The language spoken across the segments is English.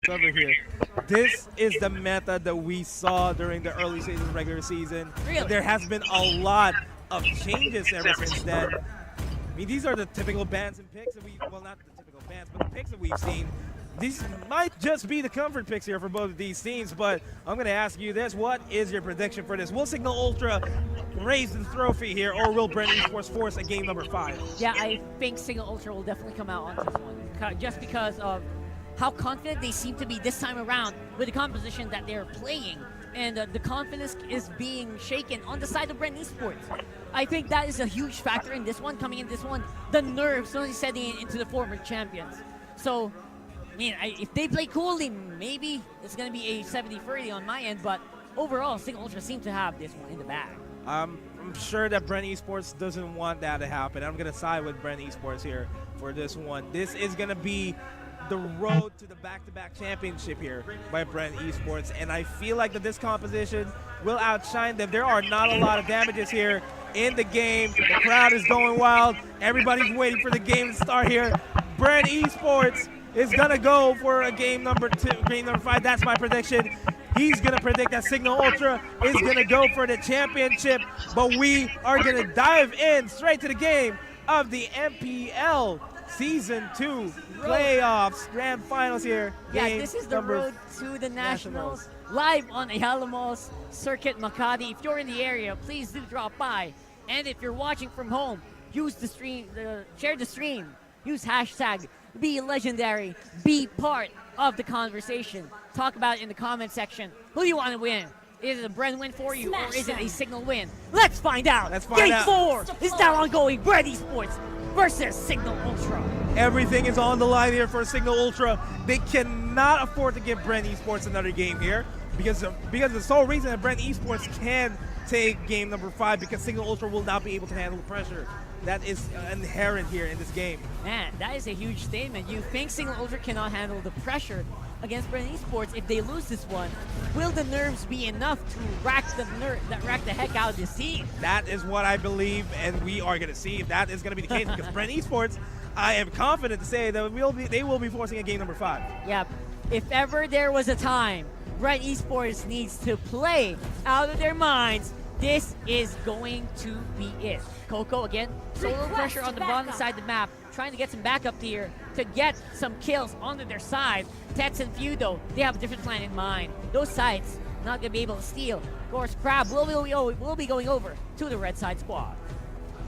over here. This is the meta that we saw during the early stages of the regular season. Really? There has been a lot of changes ever since then. I mean, these are the typical bans and picks that well, not the typical bans, but the picks that we've seen. These might just be the comfort picks here for both of these teams, but I'm going to ask you this. What is your prediction for this? Will Cignal Ultra raise the trophy here, or will bren Esports force a game number 5? Yeah, I think Cignal Ultra will definitely come out on this one, just because of how confident they seem to be this time around with the composition that they're playing. And the confidence is being shaken on the side of bren Esports. I think that is a huge factor in this one, coming in this one. The nerves only setting into the former champions. So, I mean, if they play coolly, maybe it's going to be a 70-30 on my end, but overall, Cignal Ultra seems to have this one in the bag. I'm sure that bren Esports doesn't want that to happen. I'm going to side with bren Esports here for this one. This is going to be the road to the back-to-back championship here by bren Esports, and I feel like that this composition will outshine them. There are not a lot of damages here in the game. The crowd is going wild. Everybody's waiting for the game to start here. bren Esports is gonna go for a game number 5. That's my prediction. He's gonna predict that Cignal Ultra is gonna go for the championship, but we are gonna dive in straight to the game of the MPL Season 2 playoffs, grand finals here. Yeah, this is the road to the Nationals. Live on Alamos Circuit Makati. If you're in the area, please do drop by. And if you're watching from home, use the stream, share the stream. Use hashtag Be Legendary. Be part of the conversation. Talk about it in the comment section. Who do you want to win? Is it a bren win for you, or is it a Cignal win? Let's find out. Game 4 is now ongoing. bren Esports versus Cignal Ultra. Everything is on the line here for Cignal Ultra. They cannot afford to give bren Esports another game here because the sole reason that bren Esports can take game number 5 because Cignal Ultra will not be able to handle the pressure that is inherent here in this game. Man, that is a huge statement. You think Cignal Ultra cannot handle the pressure against bren Esports? If they lose this one, will the nerves be enough to rack the heck out of this team? That is what I believe, and we are going to see if that is going to be the case because bren Esports, I am confident to say that they will be forcing a game number 5. Yep. If ever there was a time bren Esports needs to play out of their minds, this is going to be it. Coco, again, solo pressure on the bottom side of the map, trying to get some backup here to get some kills onto their side. Tex and Few, though, they have a different plan in mind. Those sides not going to be able to steal. Of course, Crab will be going over to the red side squad.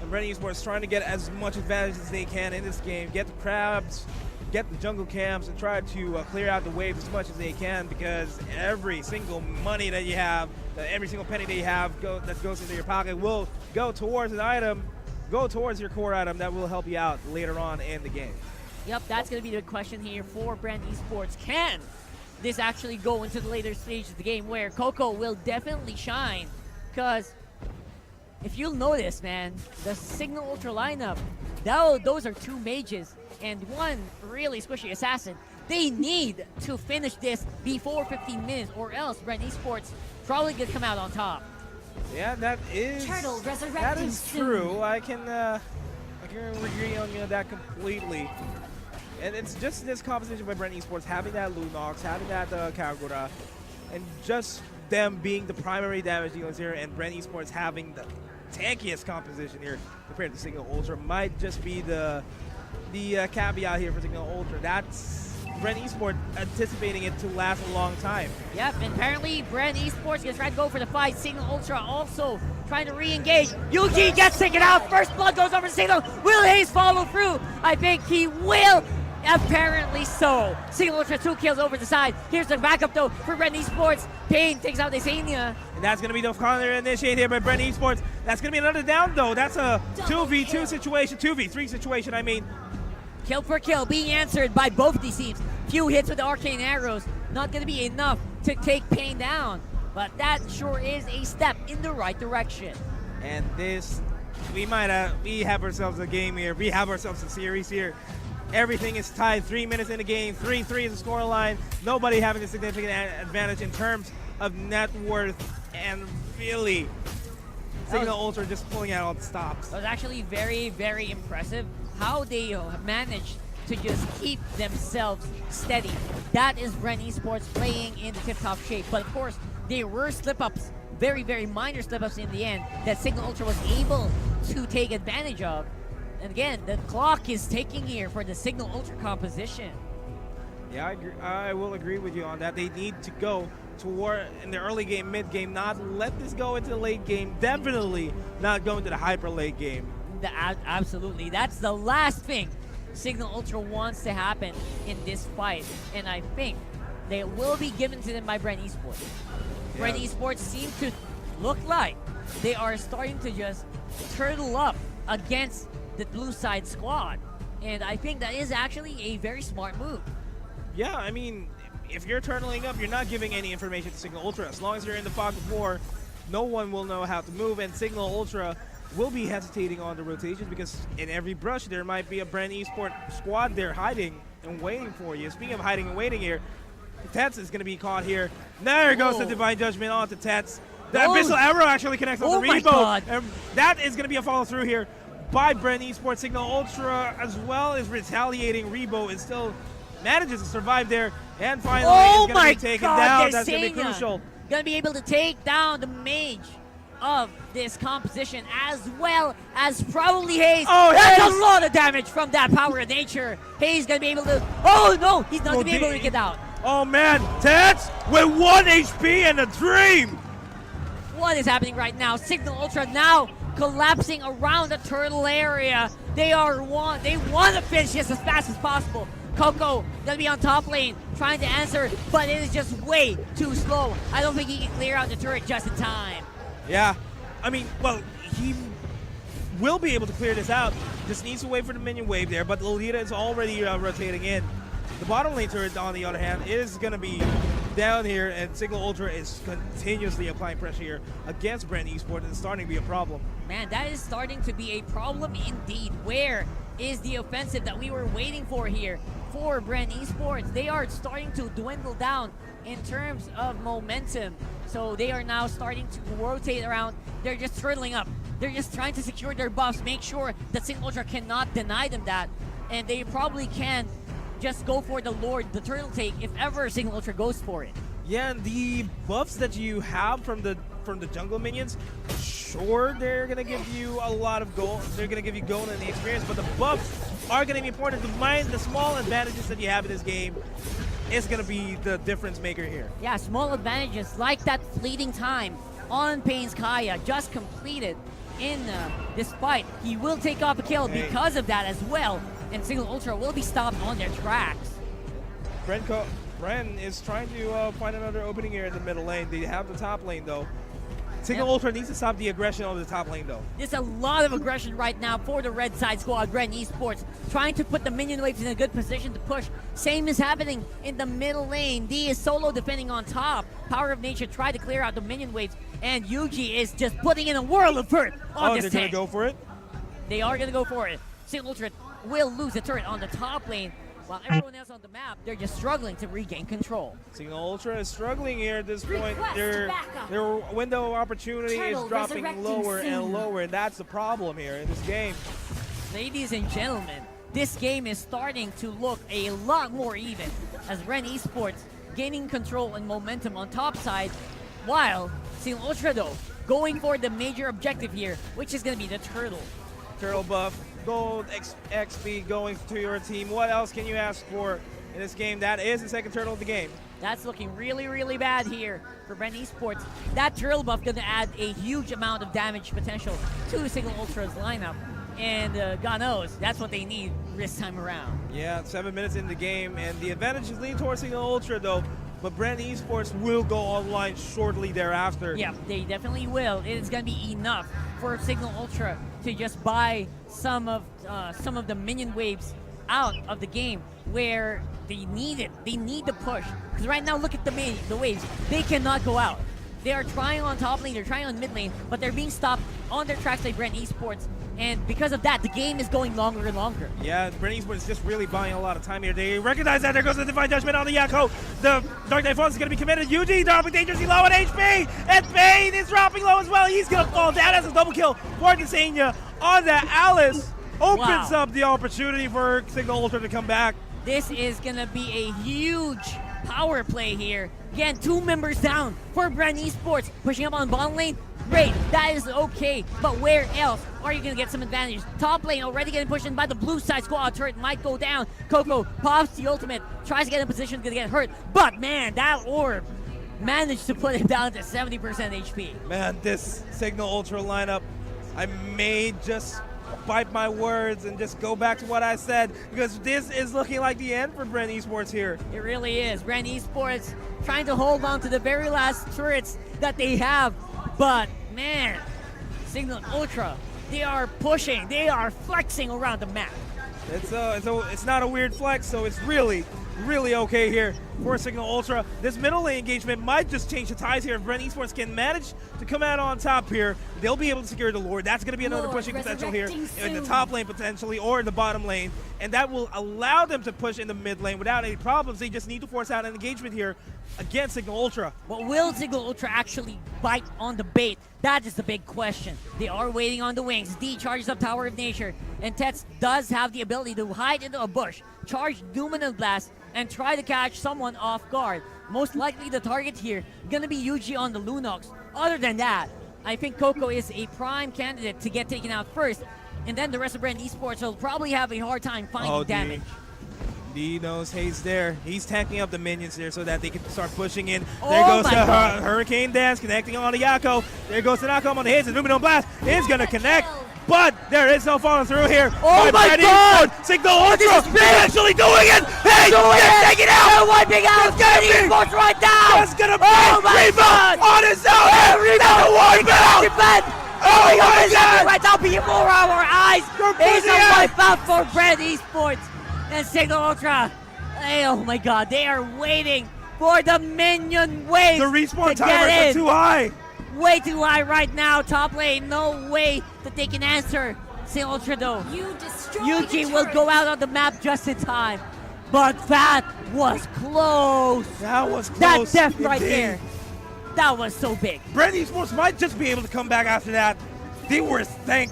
And bren Esports trying to get as much advantage as they can in this game. Get the crabs, get the jungle camps, and try to clear out the waves as much as they can because every single money that you have, every single penny that you have that goes into your pocket will go towards an item, go towards your core item that will help you out later on in the game. Yep, that's going to be the question here for bren Esports. Can this actually go into the later stage of the game where Coco will definitely shine? Because if you'll notice, man, the Cignal Ultra lineup, those are 2 mages and 1 really squishy assassin. They need to finish this before 15 minutes or else bren Esports probably going to come out on top. Yeah, that is true. I can agree on that completely. And it's just this composition by bren Esports having that Lunox, having that Kagura, and just them being the primary damage dealers here, and bren Esports having the tankiest composition here compared to Cignal Ultra might just be the caveat here for Cignal Ultra. That's bren Esports anticipating it to last a long time. Yep, and apparently bren Esports is trying to go for the fight. Cignal Ultra also trying to re-engage. Yuji gets taken out. First blood goes over to Cignal. Will Hayes follow through? I think he will. Apparently so. Cignal Ultra 2 kills over the side. Here's the backup though for bren Esports. Payne takes out Desania. And that's going to be the counter initiated here by bren Esports. That's going to be another down though. That's a 2v2 situation, 2v3 situation, I mean. Kill for kill being answered by both these teams. Few hits with the arcane arrows. Not going to be enough to take Payne down. But that sure is a step in the right direction. And this, we have ourselves a game here. We have ourselves a series here. Everything is tied. 3 minutes in the game. 3-3 is the scoreline. Nobody having a significant advantage in terms of net worth. And really, Cignal Ultra just pulling out all the stops. It was actually very, very impressive how they managed to just keep themselves steady. That is bren esports playing in the tip-top shape. But of course, there were slip-ups, very, very minor slip-ups in the end that Cignal Ultra was able to take advantage of. And again, the clock is ticking here for the Cignal Ultra composition. Yeah, I agree. I will agree with you on that. They need to go toward in the early game, mid game, not let this go into the late game. Definitely not go into the hyper late game. Absolutely. That's the last thing Cignal Ultra wants to happen in this fight. And I think they will be given to them by bren esports. Yeah. Bren esports seem to look like they are starting to just turtle up against the blue side squad. And I think that is actually a very smart move. Yeah, I mean, if you're turtling up, you're not giving any information to Cignal Ultra. As long as you're in the pocket 4, no one will know how to move, and Cignal Ultra will be hesitating on the rotations because in every brush there might be a bren esports squad there hiding and waiting for you. Speaking of hiding and waiting here, Tets is going to be caught here. There goes the Divine Judgment onto Tets. The Abyssal Arrow actually connects on the Rebo. And that is going to be a follow through here by bren esports. Cignal Ultra, as well as retaliating, Rebo is still manages to survive there, and finally is going to be taken down. That's going to be crucial. Going to be able to take down the mage of this composition, as well as probably Haze. Oh, that's a lot of damage from that power of nature. Haze going to be able to. Oh no, he's not going to be able to get out. Oh man, Tats with 1 HP and a dream. What is happening right now? Cignal Ultra now collapsing around the turtle area. They want to finish this as fast as possible. Coco gonna be on top lane trying to answer, but it is just way too slow. I don't think he can clear out the turret just in time. Yeah, I mean, well, he will be able to clear this out. Just needs to wait for the minion wave there, but Lolita is already rotating in. The bottom lane turret, on the other hand, is gonna be down here, and Cignal Ultra is continuously applying pressure here against bren esports. It's starting to be a problem. Man, that is starting to be a problem indeed. Where is the offensive that we were waiting for here for bren esports? They are starting to dwindle down in terms of momentum. So they are now starting to rotate around. They're just turtling up. They're just trying to secure their buffs, make sure that Cignal Ultra cannot deny them that. And they probably can just go for the Lord, the turtle take, if ever Cignal Ultra goes for it. Yeah, and the buffs that you have from the jungle minions, sure, they're gonna give you a lot of gold. They're gonna give you gold and the experience, but the buffs are gonna be important. The small advantages that you have in this game is gonna be the difference maker here. Yeah, small advantages like that fleeting time on Pain's Kaya just completed in this fight. He will take off a kill because of that as well, and Cignal Ultra will be stopped on their tracks. Bren is trying to find another opening here in the middle lane. They have the top lane though. Cignal Ultra needs to stop the aggression on the top lane though. There's a lot of aggression right now for the red side squad, bren esports, trying to put the minion waves in a good position to push. Same is happening in the middle lane. D is solo defending on top. Power of Nature tried to clear out the minion waves, and Yuji is just putting in a world of hurt on this tank. They're going to go for it? They are going to go for it. Cignal Ultra will lose the turret on the top lane, while everyone else on the map, they're just struggling to regain control. Cignal Ultra is struggling here at this point. Their window of opportunity is dropping lower and lower, and that's the problem here in this game. Ladies and gentlemen, this game is starting to look a lot more even as bren esports gaining control and momentum on top side, while Cignal Ultra though going for the major objective here, which is going to be the turtle. Turtle buff, gold, XP going to your team. What else can you ask for in this game? That is the second turtle of the game. That's looking really, really bad here for bren esports. That turtle buff going to add a huge amount of damage potential to Cignal Ultra's lineup. And God knows, that's what they need this time around. Yeah, 7 minutes in the game, and the advantage is leaning towards Cignal Ultra though. But bren esports will go online shortly thereafter. Yeah, they definitely will. It is going to be enough for Cignal Ultra to just buy some of the minion waves out of the game where they need it. They need the push. Because right now, look at the waves. They cannot go out. They are trying on top lane, they're trying on mid lane, but they're being stopped on their tracks by bren esports. And because of that, the game is going longer and longer. Yeah, bren esports is just really buying a lot of time here. They recognize that. There goes the Divine Judgment on the Yakko. The Dark Knight Falls is going to be committed. Yuji dropping dangerously low on HP. And Bane is dropping low as well. He's going to fall down as a double kill for Ksenia on that Alice. opens Wow. up the opportunity for Cignal Ultra to come back. This is going to be a huge power play here. Again, 2 members down for bren Esports. Pushing up on bottom lane, great, that is okay. But where else are you going to get some advantage? Top lane already getting pushed in by the blue side squad. Turret might go down. Coco pops the ultimate, tries to get in position, going to get hurt. But man, that orb managed to put him down to 70% HP. Man, this Cignal Ultra lineup, I may just bite my words and just go back to what I said, because this is looking like the end for bren Esports here. It really is. bren Esports trying to hold on to the very last turrets that they have. But man, Cignal Ultra, they are pushing, they are flexing around the map. It's not a weird flex, so it's really okay here for Cignal Ultra. This middle lane engagement might just change the ties here. If bren Esports can manage to come out on top here, they'll be able to secure the Lord. That's going to be another Lord pushing potential here in the soon. top lane potentially, or in the bottom lane, and that will allow them to push in the mid lane without any problems. They just need to force out an engagement here against Cignal Ultra. But will Cignal Ultra actually bite on the bait? That is the big question. They are waiting on the wings. D charges up Tower of Nature, and Tets does have the ability to hide into a bush, charge Dominant Blast, and try to catch someone off guard. Most likely the target here gonna be Yuji on the Lunox. Other than that, I think Coco is a prime candidate to get taken out first, and then the rest of bren Esports will probably have a hard time finding damage. D knows Hayes there. He's tanking up the minions there so that they can start pushing in. Oh There goes my the God. Hurricane Dance connecting on to Yako. There goes the knockout on the Hayes, and Lumino Blast is going to connect. But there is no follow through here. Oh by my bren God! Esports. Cignal This Ultra is big! is actually doing it. Hayes is taking it out. They're wiping out It's gonna bren be- Esports right now! That's going to be Oh my God! on his own. That's a wipeout. Defend! Oh my my God! God! Right now, before our eyes, They're it's a pushing out. wipeout for bren Esports and Cignal Ultra. Oh my God, they are waiting for the minion wave The respawn to timers get are in. too high. Way too high right now. Top lane, no way that they can answer Cignal Ultra though. You destroyed Yuji the will turret. go out on the map just in time. But that was close. That was That close. death right indeed. there. That was so big. bren Esports might just be able to come back after that. They were thank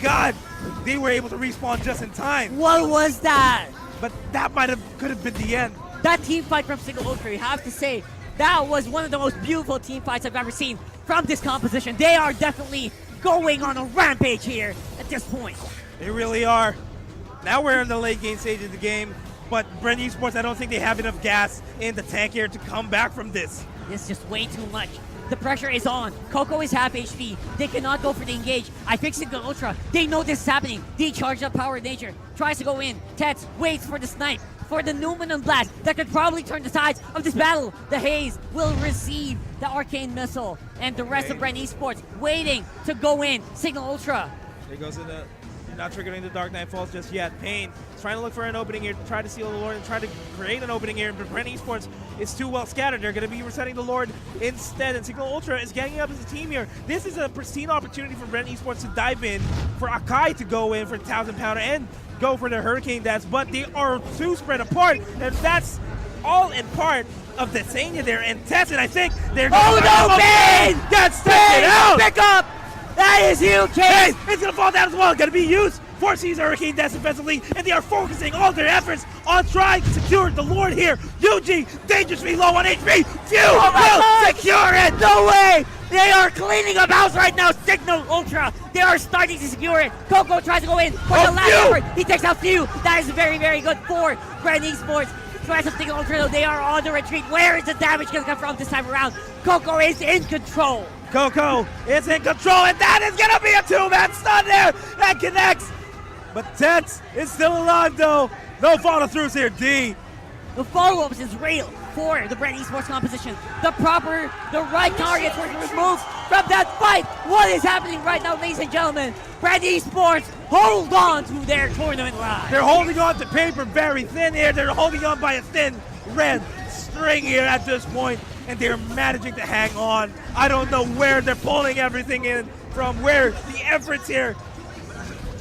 God they were able to respawn just in time. What was that? But that could have been the end. That team fight from Cignal Ultra, you have to say, that was one of the most beautiful team fights I've ever seen from this composition. They are definitely going on a rampage here at this point. They really are. Now we're in the late game stage of the game, but bren Esports, I don't think they have enough gas in the tank here to come back from this. This is just way too much. The pressure is on. Coco is half HP. They cannot go for the engage. I think Cignal Ultra, they know this is happening. They charge up Power of Nature, tries to go in. Tets waits for the snipe, for the Numinum Blast that could probably turn the tides of this battle. The Haze will receive the Arcane Missile, and the rest of bren Esports waiting to go in. Cignal Ultra. There goes in the not triggering the Dark Knight Falls just yet. Pain is trying to look for an opening here, to try to seal the Lord and try to create an opening here, but bren Esports is too well scattered. They're going to be resetting the Lord instead, and Cignal Ultra is ganging up as a team here. This is a pristine opportunity for bren Esports to dive in, for Akai to go in for the 1,000 pounder and go for the Hurricane Dance, but they are too spread apart, and that's all in part of the Sanya there, and Tessin, I think they're going Oh no, Pain! That's taken out! Pick up! That is huge, Hey, Case! it's gonna fall down as well. Gonna be used for Caesar Hurricane Dance defensively, and they are focusing all their efforts on trying to secure the Lord here. Yuji, dangerously low on HP. Few Oh my will God! secure it. No way! They are cleaning up house right now. Cignal Ultra. They are starting to secure it. Coco tries to go in for the last Few! effort. He takes out Few. That is very, very good for bren Esports. Tries to Cignal Ultra though. They are on the retreat. Where is the damage going to come from this time around? Coco is in control. Coco is in control, and that is gonna be a two-man stun there that connects. But Tets is still alive though. No follow-throughs here, D. The follow-ups is real for the bren Esports composition. The right targets were removed from that fight. What is happening right now, ladies and gentlemen? bren Esports hold on to their tournament live. They're holding on to paper very thin here. They're holding on by a thin red string here at this point, and they're managing to hang on. I don't know where they're pulling everything in from, where the efforts here,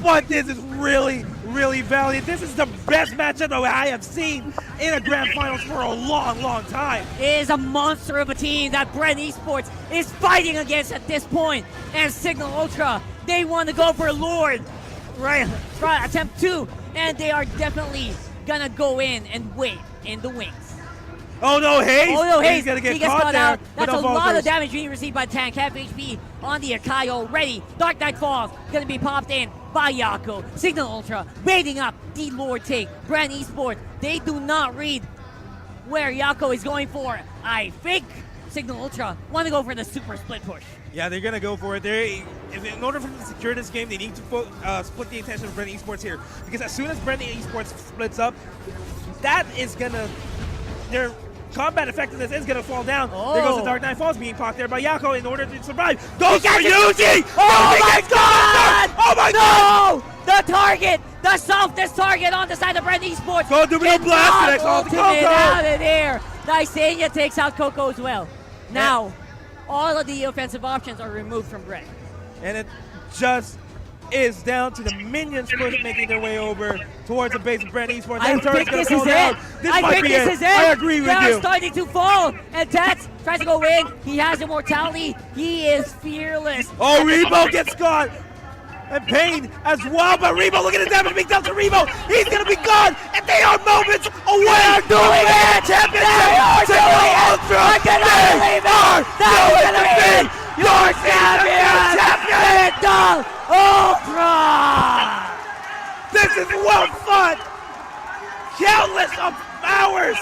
but this is really valiant. This is the best matchup that I have seen in a grand finals for a long time. It is a monster of a team that bren Esports is fighting against at this point. And Cignal Ultra, they want to go for Lord. right, try attempt 2, and they are definitely gonna go in and wait in the wings. Oh no, Hayes! Oh no, He's Hayes, gonna get he gets caught caught there, out. but That's no a lot falters. of damage being received by Tank. Half HP on the Akai already. Dark Knight falls, gonna be popped in by Yako. Cignal Ultra baiting up the Lord take. Bren Esports, they do not read where Yako is going for. I think Cignal Ultra want to go for the super split push. Yeah, they're gonna go for it. In order for them to secure this game, they need to split the attention of Bren Esports here, because as soon as Bren Esports splits up, that is gonna their combat effectiveness is gonna fall down. There goes the Dark Knight Falls being popped there by Yako in order to survive. Goes for Yuji! Oh my god! Oh my god! No! The target, the softest target on the side of Bren Esports. Go do no blast next on ultimate Coco! out of there. Nysania takes out Coco as well. Now, all of the offensive options are removed from Bren. And it just is down to the minions making their way over towards the base of Bren Esports. I think this is it. This is it. I agree with They you. are starting to fall, and Tats tries to go in. He has immortality. He is fearless. Oh, Rebo gets caught. And Pain as well, but Rebo, look at the damage being dealt to Rebo. He's gonna be gone, and they are moments away. They're doing it! Championship. They are doing it! I cannot believe it! That is gonna be your champion! Cignal Ultra! This is well fought. Countless of hours